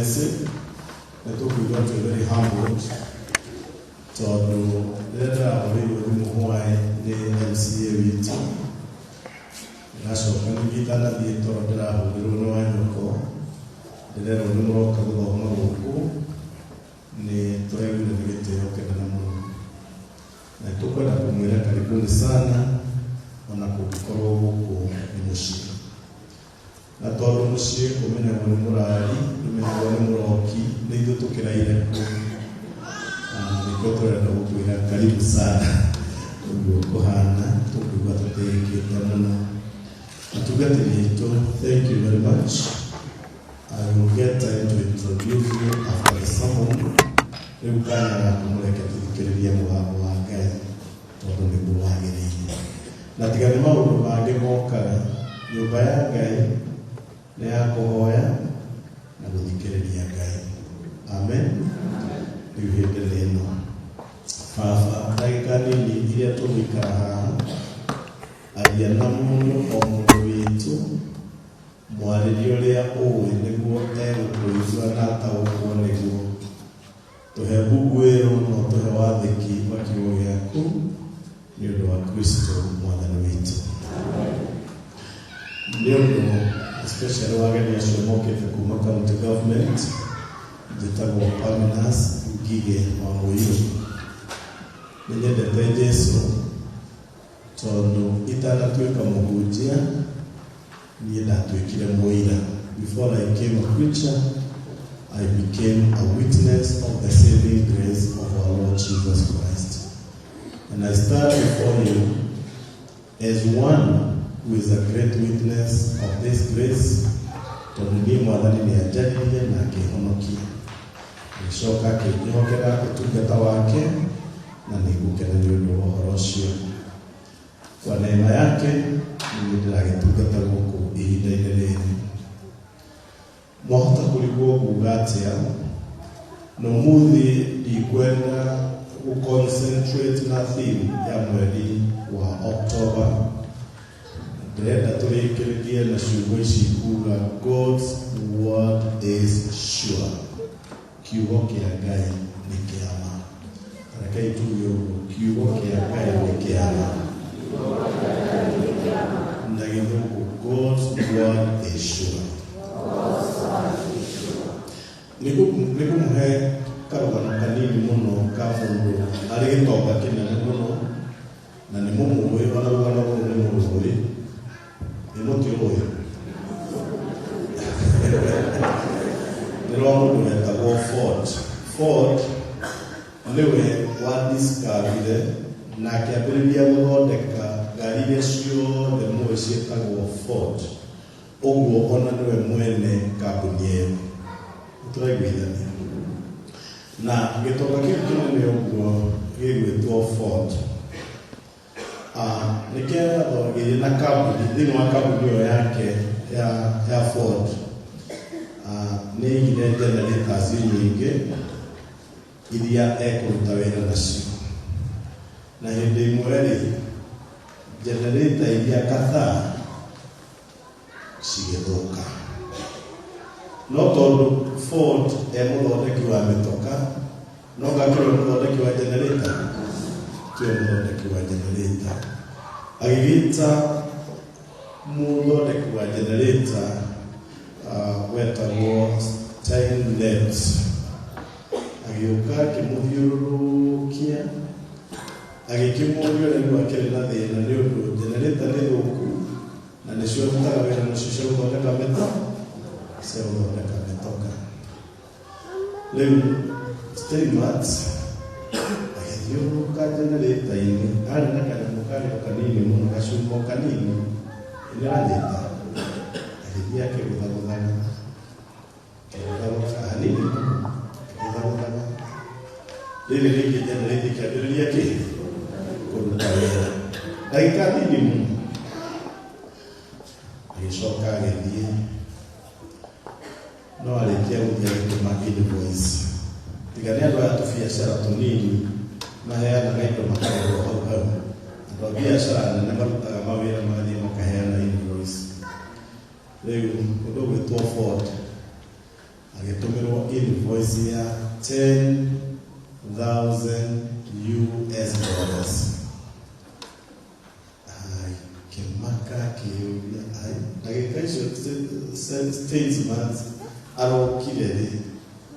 blessing. I thought we got very humbled. So later we will move the MCA with national community and the Torah will know the letter of the rock of the Honorable ni Torah will get the Okanamu. I took it up with a Karibuni Sana on a Kokoro Mushi. Na tolo mushi kumena murari nimekuwa muroki ndio tukira ile nikotora na ukuira karibu sana kuhana tukugwa tuteke tamana atugatilito. Thank you very much. I will get time to introduce you after the sermon. Ukana kumuleka tukikiria muhabo wake todo ni buwage ni na tigane maundu mage moka nyumba ya Ngai na ya kuhoya na guthikiriria Ngai. Amen. Niuhendelee no Baba ndagika nini iria tugikara haha aria na mundu o mundu witu mwaririo ria uwi niguo egũkũigua na ataũkwo niguo tuhe bugwĩro no tuhe wathĩki wa kiugo gĩaku nĩ ũndũ wa Kristo mwathani witũ. Nĩ ũndũ especially wageni acio mokĩte kuma county government njĩtagwo Paminas Ngige wa Mũiru. Nĩ nyendete Jesũ tondũ itanatuĩka mũhunjia niĩ ndatuĩkire mũira. Before I became a preacher, I became a witness of the saving grace of our Lord Jesus Christ. And I stand before you as one who is a great witness of this grace. Tondũ mwathani nĩ anjaririe na akĩhonokia. Nĩcoka akĩnyihokera ũtungata wake na nĩngũkena nĩ ũndũ wa ũhoro ũcio. Kwa neema yake nĩ ndĩragĩtungata gũkũ ihinda-inĩ rĩrĩ. Mwahota kũrigwo kuuga atĩa na ũmũthĩ ndikwenda gũconcentrate na theme ya mweri wa October. Ndĩrenda tũrĩkĩrĩrie na ciugo ici kuuga God's word is sure. Kiugo kĩa Ngai nĩ kĩama. Rekei tuge ũguo, kiugo kĩa Ngai nĩ kĩama. Na gĩthũngũ, God's word is sure. Nĩkũmũhe karũgano kanini mũno ka mũndũ arĩ gĩtonga kĩnene mũno na nĩ mũmũĩ ona rũgano rũrũ nĩ mũrũĩ nĩ mũtiũĩ. Nĩ rwa mũndũ wetagwo Ford. Ford nĩwe wadiscoverire na akĩambĩrĩria gũthondeka ngari iria ciothe mũĩ ciĩtagwo Ford. Ũguo ona nĩwe mwene kambuni ĩyo. Tũraiguithania. Na gĩtonga kĩu kĩnene ũguo gĩgwĩtwo Ford. Nĩkĩathogire na kambuni thĩinĩ wa kambuni ĩyo yake ya Ford. Nĩ igire generators nyingĩ iria ekũruta wĩra nacio. Na hĩndĩ ĩmwe-rĩ, generator iria kadhaa cigĩthũka. No tondũ Ford mũthondeki wa mĩtoka, no gakĩrwo mũthondeki wa generator, tiwe mũthondeki wa generator. Agĩgĩta mũthondeki wa generator wetagwo Steinmetz. Agĩũka akĩmũthiũrũrũkia, agĩkĩmũria ũrĩa akĩrĩ na thĩna nĩ ũndũ generator nĩ thũku na nĩcio arutaga wĩra nacio cia gũthondeka mĩtoka. Rĩu Steinmetz agĩthiũrũrũka generator-inĩ, arĩ na kanyamũ karĩa kanini mũno, gacumbo kanini ĩranyita. Agĩthiĩ akĩgũthagũthaga hanini mũno, akĩgũthagũthaga. Rĩrĩ rĩngĩ generator ĩkĩambĩrĩria kũruta wĩra. Ndagĩka nini mũno agĩcoka agĩthiĩ, no arĩkia gũthiĩ agĩtũma invoice. Tiga nĩ andũ aya tũbiacara tũnini maheanaga indo makarehwo hau hau. Andũ a biacara nene marutaga mawĩra magathiĩ makaheana invoice. Rĩu ũndũ ũgwĩtwo Ford agĩtũmĩrwo invoice ya $10,000 US. Kĩmaka kĩũria ndagĩka icio statesman arokire rĩ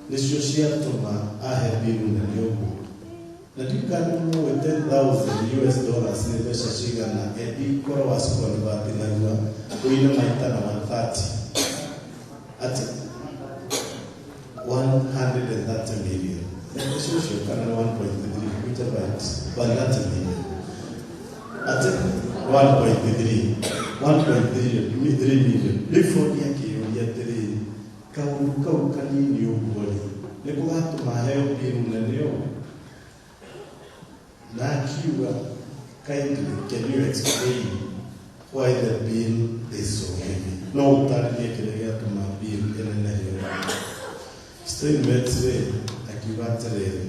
nĩcio ciatũma ahe bill nene ũguo. Na ndikanĩmũĩ $10,000 US nĩ mbeca cigana ikorwo wacikonvertinagua ũine maita na 130 ati 130 million. Nĩcio kana 1.3 whichever it 130 million. Ati 1.3 million. Before yakĩũria atĩrĩrĩ kaũndũ kau kanini ũguo rĩ nĩ gũgatũma heo bill nene ũguo. Na akiuga kindly can you explain why the bill is so heavy? No ũtarĩrie kĩrĩa gĩatũma bill ĩnenehe. Statement rĩ akiuga atĩrĩrĩ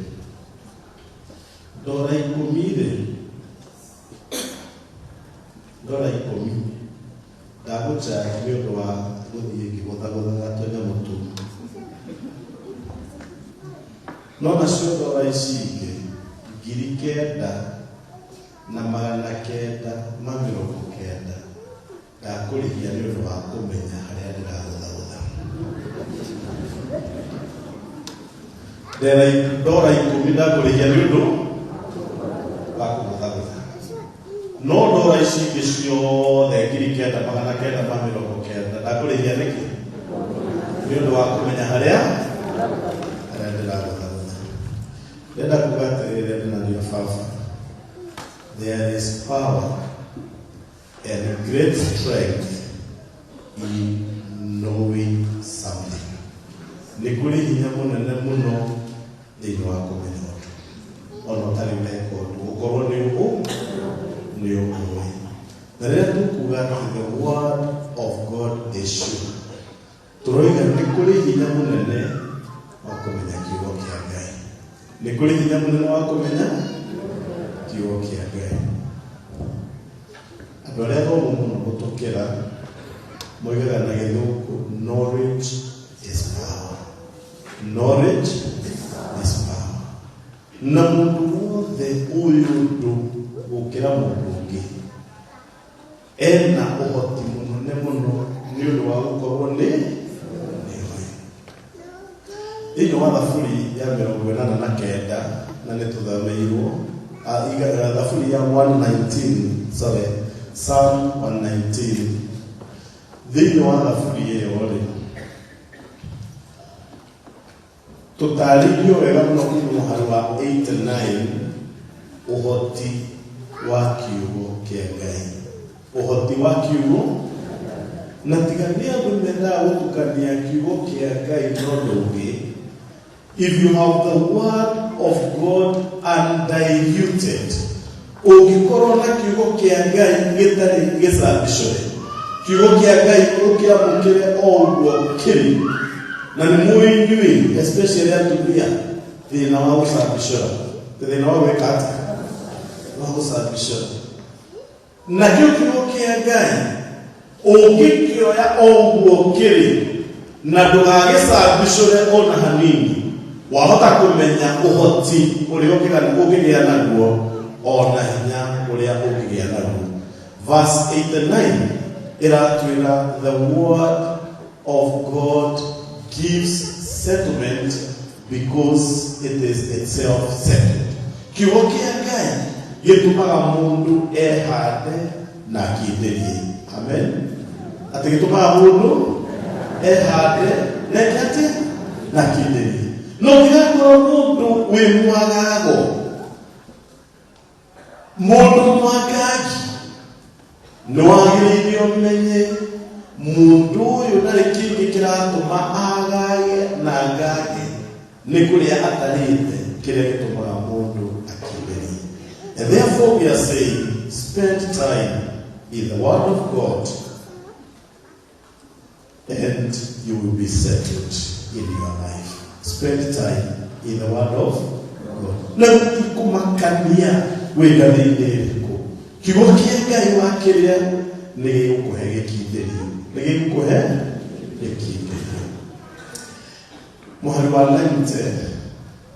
$10 ndagũcharge nĩ ũndũ wa gũthiĩ ngĩgũthagũthaga tũnyamũ tũu. No nacio ndora ici ingĩ 9,990 ndakũrĩhia nĩ ũndũ wa kũmenya harĩa ndĩragũthagũtha. Ndora 10 ndakũrĩhia nĩ ũndũ wa kũgũthagũtha. No ndora ici ingĩ ciothe 9,990 ndakũrĩhia nĩkĩ? Nĩ ũndũ wa kũmenya harĩa ndĩragũthagũtha. Ndenda kuga atĩrĩrĩ ndĩnaria baba. There is power and great strength in knowing something. Nĩ kũrĩ hinya mũnene mũno thĩinĩ wa kũmenya ũndũ. Ona ũtarĩ weka ũndũ ũkorwo nĩ ũguo nĩ ũguo. Na rĩrĩa tũkuga atĩ the word of God is sure, tũroiga nĩ kũrĩ hinya mũnene wa kũmenya kiugo kĩa Ngai. Nĩ kũrĩ hinya mũnene wa kũmenya kiugo kĩa Ngai. Andũ arĩa thomo mũno gũtũkĩra moigaga na gĩthũngũ knowledge is power. Knowledge is power. Na mũndũ wothe ũyũ ũndũ gũkĩra mũndũ ũngĩ ena ũhoti mũnene mũno nĩ ũndũ wa gũkorwo nĩ thĩinĩ wa thaburi ya 89 na nĩ tũthameirwo thaburi ya 119 Psalm 119 thĩinĩ wa thaburi ĩyo rĩ tũtarĩrio wega mũno kuma mũhari wa 89 ũhoti wa kiugo kĩa Ngai. Ũhoti wa kiugo na tigania gũmenda gũtukania kiugo kĩa Ngai n'ũndũ ũngĩ. If you have the word of God undiluted, ũngĩkorwo na kiugo kĩa Ngai gĩtarĩ gĩcambicũre, kiugo kĩa Ngai ũkĩamũkĩre o ũguo kĩrĩ, na nĩ mũinyuĩ especially atumia thĩna wa gũcambicũra, thĩna wa gwĩka atĩa wa gũcambicũra. Na kiugo kĩa Ngai ũngĩkĩoya o ũguo kĩrĩ na ndũgagĩcambicũre ona hanini, wahota kũmenya ũhoti ũrĩa ũngĩgĩa naguo ona hinya ũrĩa ũngĩgĩa naguo. Verse 89 iratwĩra the word of God gives settlement because it is itself settled. Kiugo kĩa Ngai gĩtũmaga mũndũ ehande na akindĩrie. Amen. Atĩ gĩtũmaga mũndũ ehande na akindĩrie. No gĩgakorwo mũndũ wĩ mwagago, mũndũ mwagagi, nĩ wagĩrĩire ũmenye mũndũ ũyũ ndarĩ kĩngĩ kĩratũma agage na ngage, nĩ kũrĩa atarĩte kĩrĩa gĩtũmaga mũndũ akindĩrie. And therefore we are saying, spend time in the word of God and you will be settled in your life. Spend time in the word of God. Na kumakania wĩgathĩinĩ ĩrĩkũ. Kiugo kĩa Ngai wakĩrĩa nĩ gĩgũkũhe gĩkindĩrio. Nĩ gĩgũkũhe gĩkindĩrio. Mohari wa 90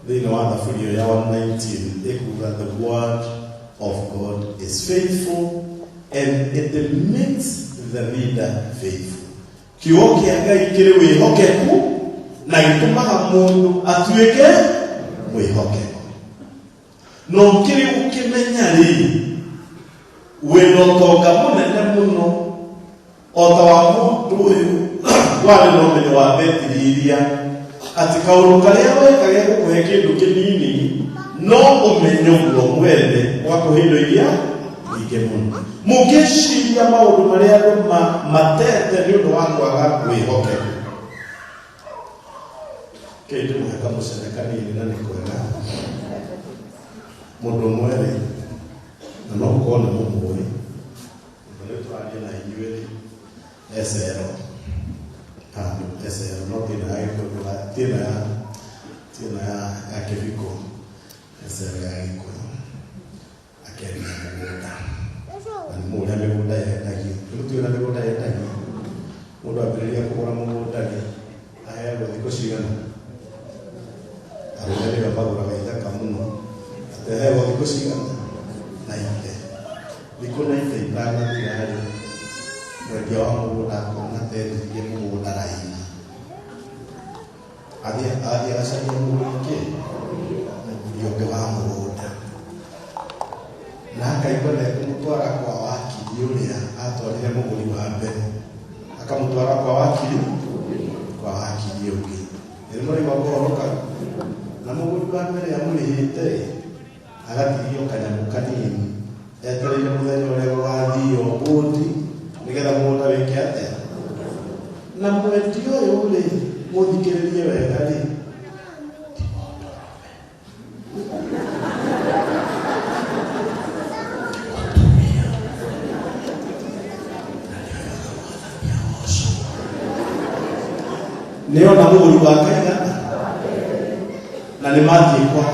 thĩinĩ wa thaburio ya 119 ĩkuga the word of God is faithful and it makes the reader faithful. Kiugo kĩa Ngai kĩrĩ wĩhokeku na gĩtũmaga mũndũ atuĩke mwĩhokeku. No kĩrĩ ũkĩmenya rĩ wĩna ũtonga mũnene mũno o ta wa mũndũ ũyũ warĩ na ũmenyo wa betiri iria atĩ kaũndũ karĩa weka gĩa gũkũhe kĩndũ kĩnini no ũmenyo guo mwene gwakũhe indo iria nyingĩ mũno. Mũngĩciria maũndũ marĩa andũ matete nĩ ũndũ wa kwaga kwĩhokeku. Kĩndũ mũhe kamũcere kanini na nĩ kwega. Mũndũ mwere na no ũkorwo nĩ mũmũĩ mũndũ twaria na inyuĩ esero handũ esero no tĩna ya kĩbiko esero ya gĩkũyũ akĩaria mũgũnda na nĩ mũrĩa mĩgũnda yendagio tũrĩa mĩgũnda yendagio mũndũ ambĩrĩria kũgũra mũgũnda nĩ aheagwo thikũ cigana arũme nĩo magũraga ithaka mũno aheagwo thikũ cigana na ite thikũ na ite itanatirarĩ mwendia wa mũgũnda akona tendirie mũgũnda raini athiĩ agacaria mũgũnda ũngĩ ũngĩ wa mũgũnda na akaigua nekũmũtwara kwa wakiri ũrĩa atwarire mũgũri wa mbere akamũtwara kwa wakiri ũngĩ nĩmũraigua kũhoroka na mũgũri wa mbere amũrĩhĩte agatigio kanyamũ kanini etereire mũthenya ũrĩa gũgathio mbũndi nĩgetha mũgũnda wĩke atĩa na mwendia ũyũ rĩ mũthikĩrĩrie wega rĩ nĩona mũgũri wa kaigana na nĩ mathiĩ kwa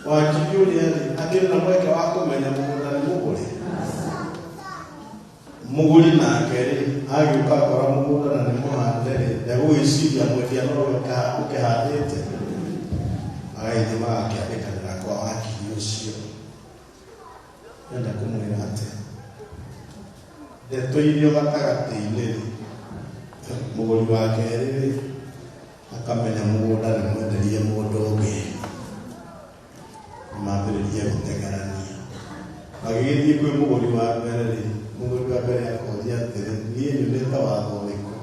wakiri ũrĩa akĩrĩ na mweke wa kũmenya mũgũnda nĩ mũgũri mũgũri nake rĩ agĩũka akora mũgũnda na nĩ mũhande rĩ ndegũgĩciria mwendia no ũkĩhandĩte agagĩthiĩ magakĩandĩkanĩra kwa wakiri ũcio nenda kũmwĩra atĩ ndeto irio gatagatĩ-inĩ rĩ mũgũri wa kerĩ rĩ akamenya mũgũnda nĩ mwenderie mũndũ ũngĩ mambĩrĩrie gũteng'erania magĩgĩthiĩ kwĩ mũgũri wa mbere rĩ mũgũri wa mbere akoria atĩrĩ niĩ nyumĩte watho ũrĩkũ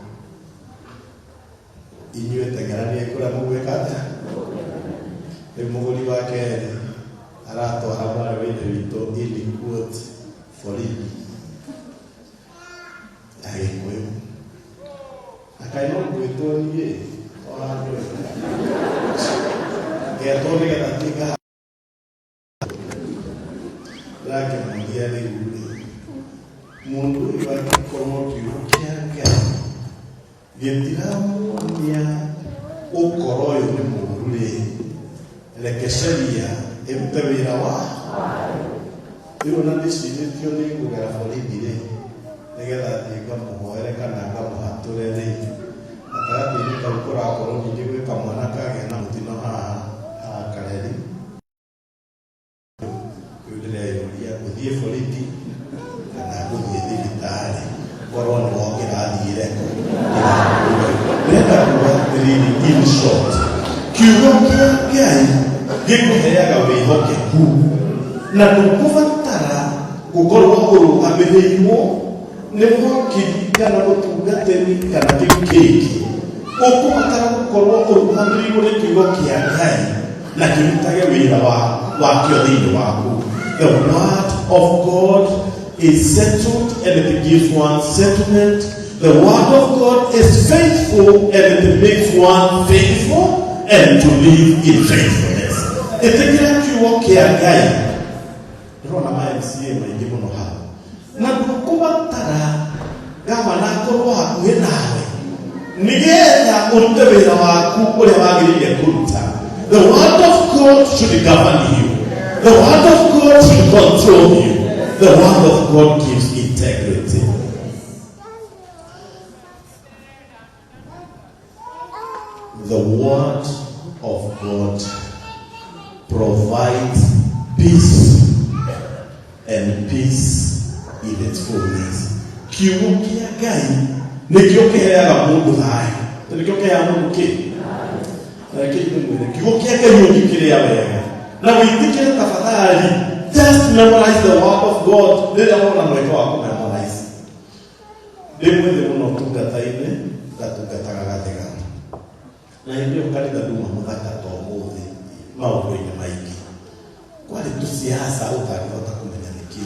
inyuĩ teng'erania kũrĩa mũgwĩka atĩa rĩu mũgũri wa kerĩ aratwara mwarĩ wa ithe witũ in quote borithi ya Gĩkũyũ akaĩ no gwĩtwo niĩ o handũ ngetwo nĩgetha tinga lake mwendia rĩu mũndũ ũyũ angĩkorwo kiugo kĩa Ngai gĩtiramuonia ũkoro ũyũ nĩ mũũru rĩ reke sheria ĩrute wĩra wayo rĩu ona ndĩcirĩtio nĩ kũgera borithi rĩ nĩgetha thiĩ ngamũhoere kana ngamũhatũre rĩ gatagatĩ-inĩ kau kũrakorwo ningĩ gwĩ kamwana kagĩa na mũtino haha kareri ndĩreyũria gũthiĩ borithi kana gũthiĩ thibitarĩ korwo nĩ wongĩrathire ndĩrenda kuga atĩrĩrĩ in short kiugo kĩa Ngai gĩkũheaga wĩhokeku na ndũkũbatara gũkorwo ũrũgamĩrĩirwo nĩ mwakiri kana mũtungatĩri kana kĩndũ kĩngĩ ũkũbatara gũkorwo ũrũgamĩrĩirwo nĩ kiugo kĩa Ngai na kĩrutage wĩra wakĩo thĩinĩ waku. The word of God is settled and it gives one settlement. The word of God is faithful and it makes one faithful and to live in faithfulness. Ĩtĩkĩra kiugo kĩa Ngai. Ndĩrona ma-MCA maingĩ mũno hau. Na ndũkũbatara gavana akorwo hakuhĩ nawe nĩgetha ũrute wĩra waku ũrĩa wagĩrĩire kũruta. The word of God should govern you. The word of God should control you. The word of God gives integrity. the word of God provides peace, and peace in its fullness. Kiugo kia Ngai nikio kiheaga mundu thayu. Nikio kiheaga mundu ki? Kiugo kia Ngai ukikiria wega. Na witikire tafadhali, just memorize the word of God. Nenda mwana mweko wako memorize. Ndimwe muno tungata-ine gatungataga gathega. Na hindi ukanitha nduma muthaka to muthi maundu-ine maingi. Kwari tu siasa utangihota kumenya niki.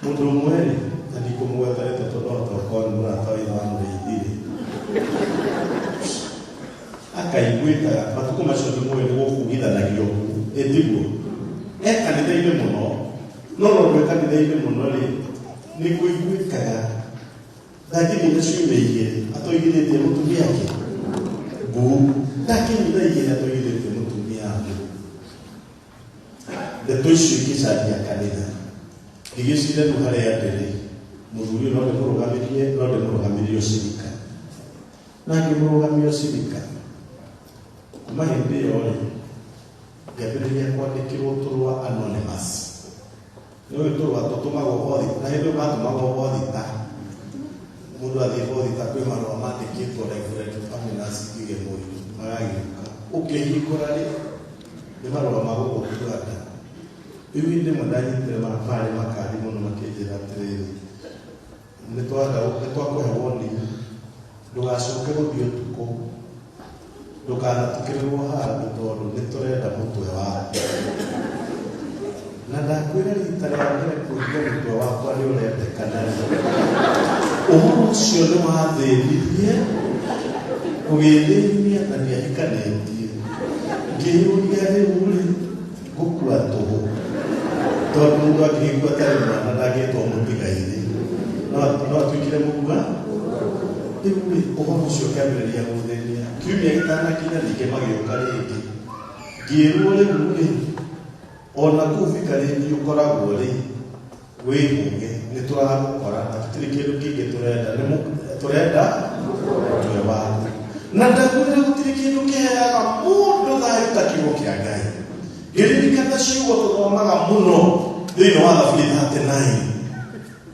Mundu umwe na ndikumweterete tondu tokoni murata wa ithano riithire. Akaiguita matuko macio ndimwe ni gukugithanagio etiguo. Kanitha-ine muno no kanitha-ine muno ri ni kuiguikaga lakini nashime igere atoigirete mutumia yake bu lakini ndaigere atoigirete mutumia yake ndetoishikisha ya kanitha igishire ruhare ya ndere muthuri no ndemurugamirie shirika na ngimurugamirie shirika kuma hindi yori ngambiriria kwandikirwo turwa anonymous niwe turwa tutumagwo bothi na hindi matumagwo bothi ta mundu athibodita kwi marua mandikitwo reverend Amenas Kige Muiru magagiuka ukihingura ri ni marua magugutugata riu indi mundanyitire mari makari muno makinjira atiriri nitwakuhe warning ndugacoke guthii utuku ndukanatukĩrĩrwo handũ tondũ nĩtũrenda mũtwe waku na ndakwĩra rita rĩa mbere kũruga mũtwe wakwa nĩ ũrendekana ũhoro ũcio nĩ wathĩnirie ũgĩthĩnia na nĩahikanĩtie ngĩyũria rĩu rĩ gũkua tũhũ tondũ mũndũ angĩgĩkua tarĩ mwana ndangĩtwo mũtiga-inĩ no atuĩkire mũkua rĩu rĩ ũhoro ũcio ũkĩambĩrĩria gũthĩnia kiumia gĩtanakinya ningĩ magĩũka rĩngĩ ngĩrwo rĩu rĩ ona kũu vikarĩti ũkoragwo rĩ wĩhũge nĩtũramũkora na tũtirĩ kĩndũ kĩngĩ tũrenda mũtwe waku na ndakwĩra gũtirĩ kĩndũ kĩheaga mũndũ thayũ ta kiugo kĩa Ngai. Ngĩririkana ciugo tũthomaga mũno thĩinĩ wa Thaburi 39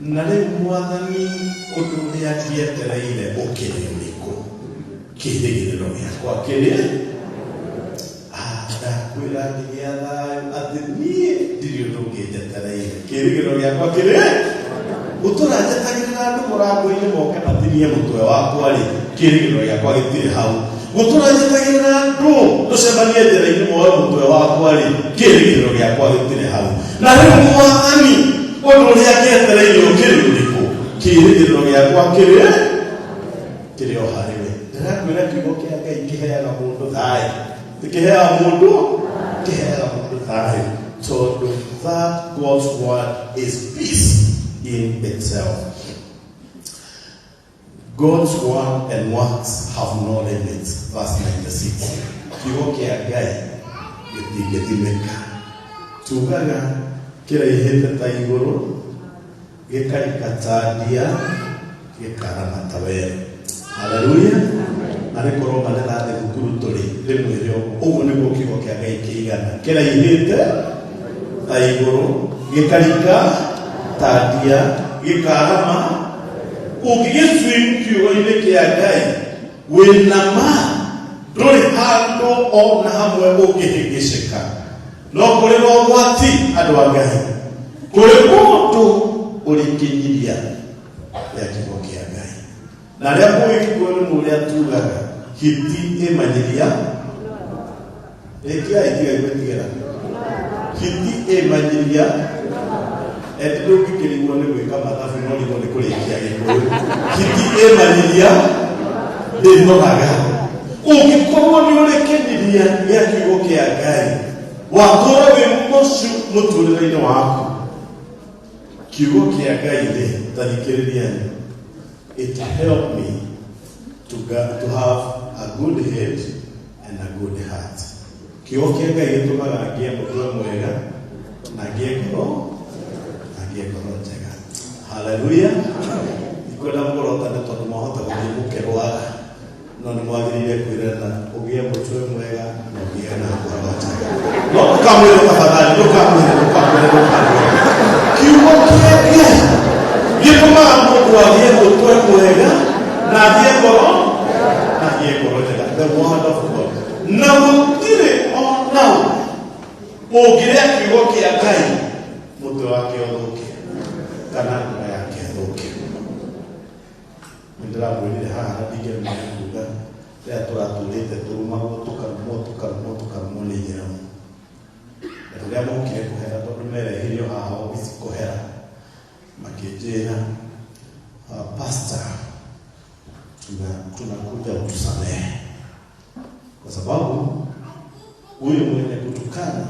na rĩu Mwathani ũndũ ũrĩa ngĩetereire ũkĩrĩ ũrĩkũ? Kĩĩrĩgĩrĩro gĩakwa kĩrĩ ndakwĩra ngĩgĩa thayũ atĩ niĩ ndirĩ ũndũ ũngĩnjetereire. Kĩĩrĩgĩrĩro gĩakwa kĩrĩ gũtũranjetagĩrĩra andũ mũrango-inĩ moke matinie mũtwe wakwa rĩ, kĩĩrĩgĩrĩro gĩakwa gĩtirĩ hau. Gũtũranjetagĩrĩra andũ tũcemanie njĩra-inĩ moe mũtwe wakwa rĩ, kĩĩrĩgĩrĩro gĩakwa gĩtirĩ hau. Na rĩu Mwathani ũndũ ũrĩa ngĩetereire ũkĩrĩ ũrĩkũ? Kĩĩrĩgĩrĩro gĩakwa kĩrĩ o harĩ we. Ndĩrakwĩra kiugo kĩa Ngai kĩheaga mũndũ thayũ. Kĩheaga mũndũ thayũ tondũ that God's word is peace in itself. God's word and works have no limits. Verse 96. Kiugo kĩa Ngai gĩtingĩthimĩka. Tugaga kĩraihĩte ta igũrũ, gĩkarika ta ndia, gĩkarama ta werũ. Hallelujah. Arĩkorwo manĩrathiĩ thukuru tũrĩ rĩmwe ũguo nĩguo kiugo kĩa Ngai kĩigana. Kĩraihĩte ta igũrũ, gĩkarika ta ndia, gĩkarama. Ũngĩgĩswim kiugo-inĩ kĩa Ngai wĩna ma ndũrĩ handũ ona hamwe ũngĩhĩngĩcĩka. No kũrĩ na ũgwati andũ a Ngai, kũrĩ mũndũ ũrĩkinyĩria ya kiugo kĩa Ngai. Na rĩa mũgĩkikuo nĩ mũrĩa tugaga hiti ĩmanyiria ĩtiga igwĩtigĩra hiti ĩmanyiria ndũngĩkĩrigwo nĩ gwĩka mathabu no nĩguo nĩ kũrĩkia Gĩkũyũ. Hiti ĩmanyiria ndĩnogaga. Ũngĩkorwo nĩ ũrĩkĩnyiria gĩa kiugo kĩa Ngai watũũra wĩ mũcu mũtũũrĩre-inĩ waku, kiugo kĩa Ngai rĩ ta thikĩrĩriani, it helped me to have a good head and a good heart. Kiugo kĩa Ngai gĩtũmaga ngĩe mũtwe mwega na ngĩe ngoro njega. Hallelujah. Ikwenda mũgorota nĩ tondũ mahota gũthiĩ mũkerwaga no nĩ mwagĩrĩire kwĩrana ũgĩe mũtwe mwega na ũgĩe na ngoro njega. No ndũkamwĩre tafadhali, ndũkamwĩre kiugo kĩa Ngai gĩtũmaga mũndũ agĩe mũtwe mwega na agĩe ngoro njega. The word of God. Na gũtirĩ ona ũngĩrĩa kiugo kĩa Ngai mũtwe wake ũthũke kana ngoro yake ĩthũke. Ndĩramwĩrire haha na ndingĩmenya kuuga rĩrĩa tũratũrĩte tũrumagwo tũkarumwo nĩ nyamũ. Na rĩrĩa mokire kũhera tondũ merehirio haha obici kũhera makĩnjĩra pastor, tunakuja utusamehe kwa sababu huyu mwenye kutukana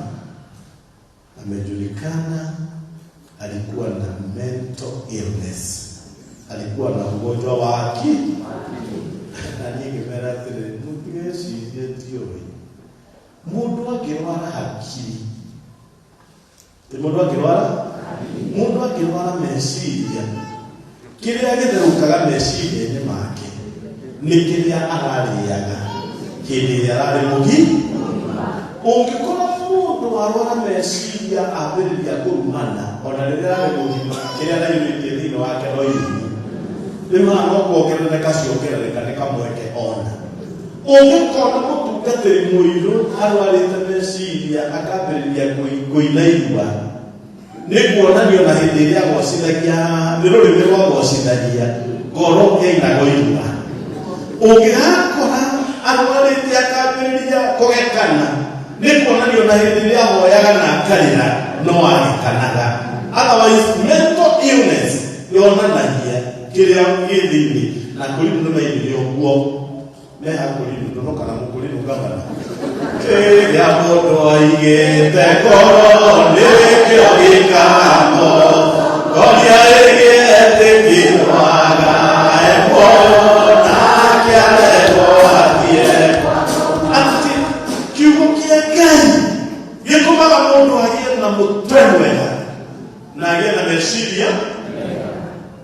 amejulikana alikuwa na mental illness, alikuwa na ugonjwa wa akili. Na nyingi meratire mupigesi ndio mundu akirwara hakiri, mundu akirwara meciria, kiria githukaga meciria-inĩ make nĩ kĩrĩa ararĩaga hĩndĩ ĩrĩa ararĩ mũgima. Ũngĩkorwo mũndũ arwara meciria ambĩrĩria kũrumana ona rĩrĩa arĩ mũgima, kĩrĩa araiguĩte thĩinĩ wake no irumu. Rĩu haha no kuongerereka ciongerereka nĩ kamweke ona. Ũngĩkona mũtungatĩri mũirũ arwarĩte meciria akambĩrĩria kũinaigua, nĩ kuonanio na hĩndĩ ĩrĩa agocithagia nĩ rũrĩmĩ rwa gocithagia ngoro ĩinaga irua. Ũngĩgakora arwarĩte akambĩrĩria kũgekana, nĩ kuonanio na hĩndĩ ĩrĩa ahoyaga na akarĩra no agĩkanaga. Otherwise mental illness yonanagia kĩrĩa gĩ thĩinĩ, na kũrinũ nĩ maigire ũguo meha kũrinũ ndono kana mũkũrinũ gavana. Kĩrĩa mũndũ aigĩte ngoro nĩkĩo gĩkamo, ngoria ĩgĩetĩkĩrwaga eko nake arehwo athiĩ. Atĩ kiugo kĩa Ngai gĩtũmaga mũndũ agĩe na mũtwe mwega na agĩe na meciria.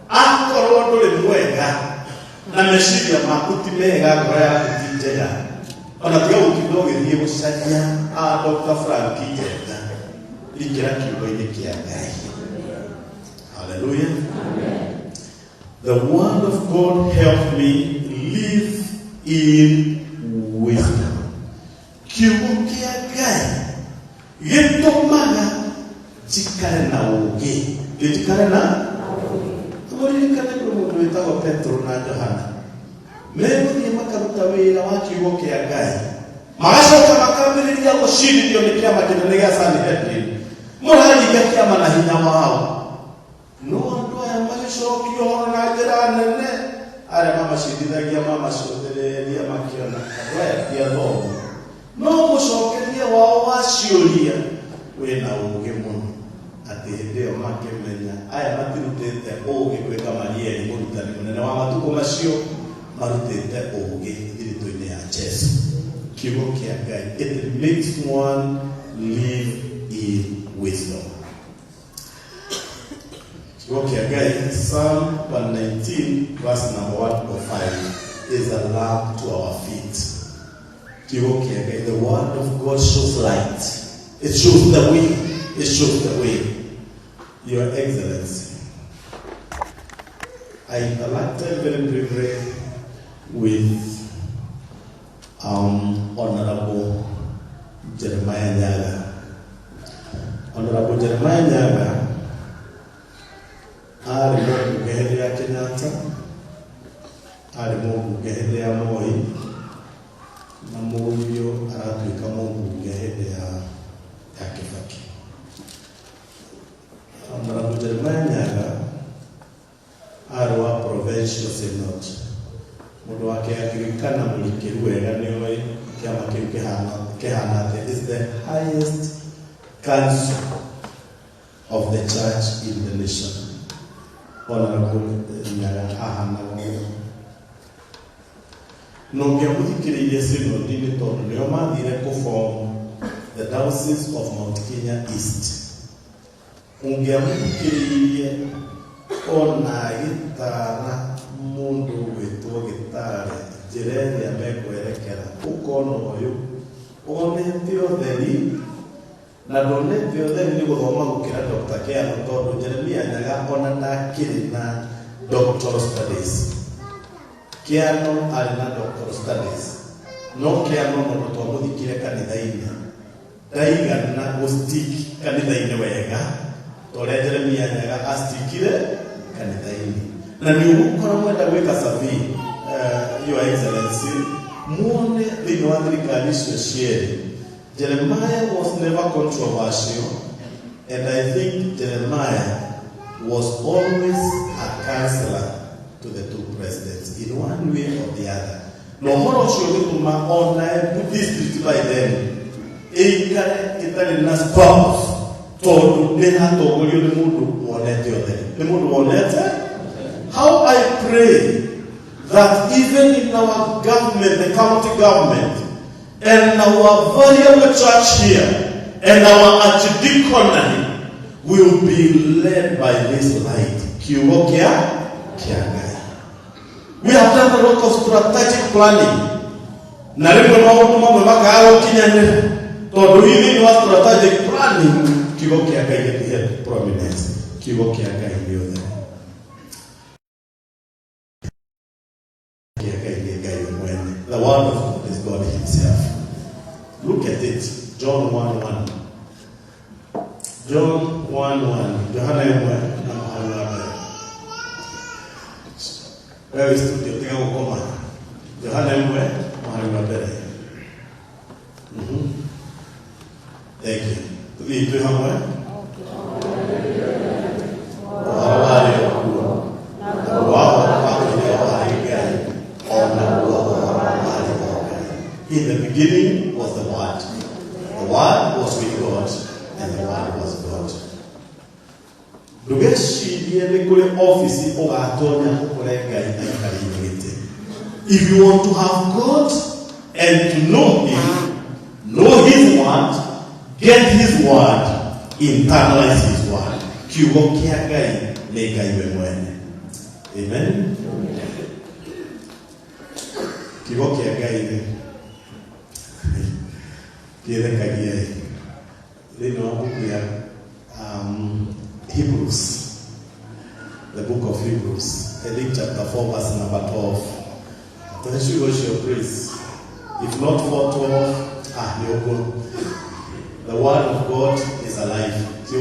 Akorwo ndũrĩ mwega na meciria maku ti mega, ngoro yaku ti njega, ona tiga gũtinda ũgĩthiĩ gũcaria Dr. Frank Njenga, ingĩra kiugo-inĩ kĩa Ngai. Hallelujah. The word of God helped me live in wisdom. Kiugo kĩa Ngai gĩtũmaga njikare na ũũgĩ. Njikare na Kuririkana kũrĩ mũndũ wĩtagwo Petro na Johana, megũthiĩ makaruta wĩra wa kiugo kĩa Ngai, magacoka makambĩrĩria gũcirithio nĩ kĩama kĩnene gĩa Sanhedrin. Mũraringa kĩama na hinya wao. No andũ aya magĩcokio ũhoro na njĩra nene, arĩa mamacindithagia mamacothereria makĩona andũ aya ti athomu. No mũcokeria wao wa ciũria wĩna ũũgĩ mũno, atĩ hĩndĩ ĩyo makĩmenya aya matirutĩte ũũgĩ kwĩ Gamalieli mũrutani mũnene wa matukũ macio, marutĩte ũũgĩ thiritũ-inĩ ya Jesu. Kiugo kĩa Ngai, it makes one live in wisdom. Kiugo kĩa Ngai, Psalm 119 verse number 105 is a lamp to our feet. Kiugo kĩa Ngai, the word of God shows light. It shows the way. It shows the way. Your Excellency, I interacted very briefly with Honorable Jeremiah Nyaga. Honorable Jeremiah Nyaga ari mũmbunge hĩndĩ ya Kenyatta, ari mũmbunge hĩndĩ ya Moi, na mũriũ aratuĩka mũmbunge hĩndĩ ya Kibaki. Honorable Jeremiah Nyaga ari wa provincial synod, mũndũ wake akĩrikana mũrikĩru wega nĩoĩ kĩama kĩu kĩhana atĩ is the highest council of the church in the nation. Honorable Nyaga ahana ũguo. No ngĩamũthikĩrĩirie synod-inĩ tondũ nĩo mathire kũform the Diocese of Mount Kenya East. Ungeamũthikĩrĩirie ona gĩtara mũndũ gwĩtwo Gĩtare njĩra ĩrĩa mekwerekera ũkona ũyũ onete ũtheri na ndonete ũtheri nĩ gũthoma gũkĩra Dr. Keano tondũ Jeremia Nyaga ona ndakĩrĩ na doctoral studies. Keano arĩ na doctoral studies no Keano no twamũthikire kanitha-inĩ ndaigana gũstick kanitha-inĩ wega torĩa Jeremia Nyaga astikire kanitha-inĩ na nĩ ũgũkora mwenda gwĩka survey Your Excellency muone thĩinĩ wa thirikari icio cierĩ Jeremiah was never controversial, and I think Jeremiah was always a counselor to the two presidents in one way or the other. No more gĩtũma ona district by then ĩikare ĩtarĩ na spouse tondũ nĩratongorio nĩ mũndũ wonete ũtheri. Nĩ mũndũ wonete. How I pray that even in our government, the county government, and our variable church here, and our archdeaconry will be led by this light. Kiugo kia Ngai. We have done a lot of strategic planning. Na rĩmwe maũndũ mamwe makaga gũkinyanĩra tondũ hihi wa strategic planning kiugo kia Ngai gĩtihe prominence. Kiugo kia Ngai nĩ ũtheri. The word of God is God himself. Look at it. John 1:1. John 1:1. Johana yemwe na mahali wape. Wewe studio tega ukoma. Johana yemwe mahali wape. Thank you. Tulipe hamwe. In the beginning was the Word. The Word was with God, and the Word was God. If you want to have God and to know Him, know His Word, get His Word, internalize His Word. Amen. Hebrews, the book of Hebrews, I think chapter 4 verse number 12. Then she was your praise. If not for 12, you'll go. The word of God is alive. The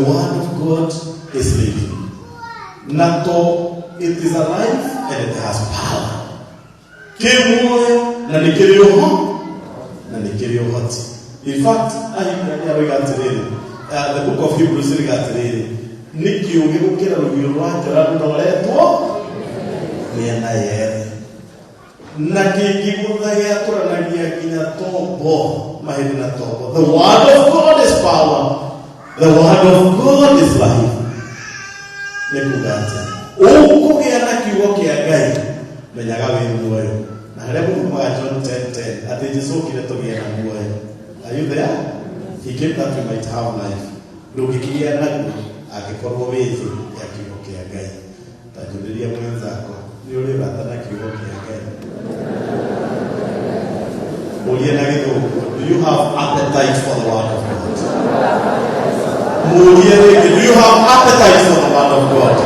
word of God is living. Nato, it is alive and it has power. In fact, the book of Hebrews the word of God is power. The word of God is life. John 10:10. Are you there? He came that we might have life. Do you have appetite for the word of God? Do you have appetite for the word of God?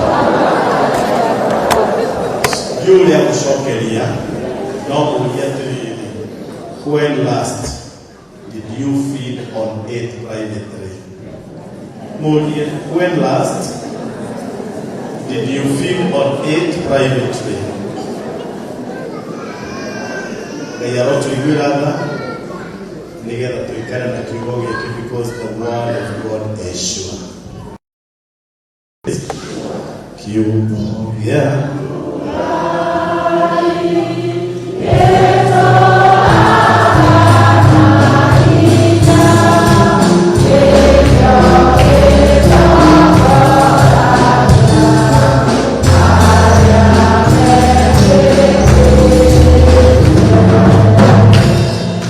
Julia Kushokelia. When last did you feed on 8 privately? When last did you feed on 8 privately? Because the word of God is sure. Yeah.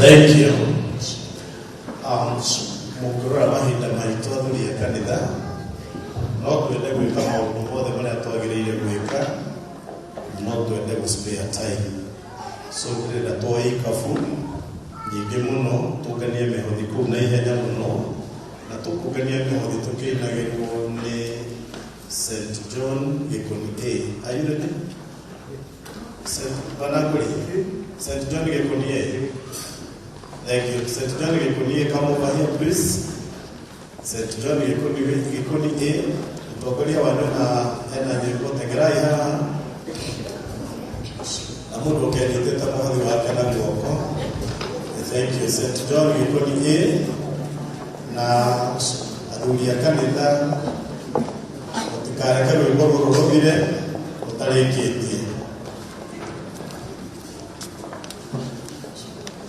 Thank you. no twende gwĩka maũndũ mothe marĩa twagĩrĩire gwĩka, no twende gũ-spare time. So ndĩrenda tuoye ikabu nyingĩ mũno, tũnganie mĩhothi kũu na ihenya mũno, na tũkũnganie mĩhothi tũkĩinagĩrwo nĩ St. John Gĩkũni A. Are you ready? St. John Gĩkũni A. Thank you. St. John Gĩkũni A, come over here please. St. John Gĩkũni A, mũtongoria wanyu na hena nyĩmbo tengerai haha. Na mũndũ ũkenitĩte mũhothi wake na guoko. Thank you. St. John Gĩkũni A, na athuri a kanitha mũtikareke rwĩmbo rũrũ rũthire ũtarĩkĩtie.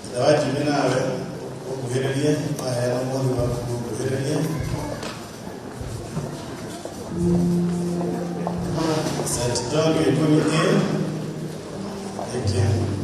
Ithe wa Jimmy nawe ũkuhĩrĩrie, waheana mũhothi waku ũkuhĩrĩrie. St. John Gĩkũni A. Thank you.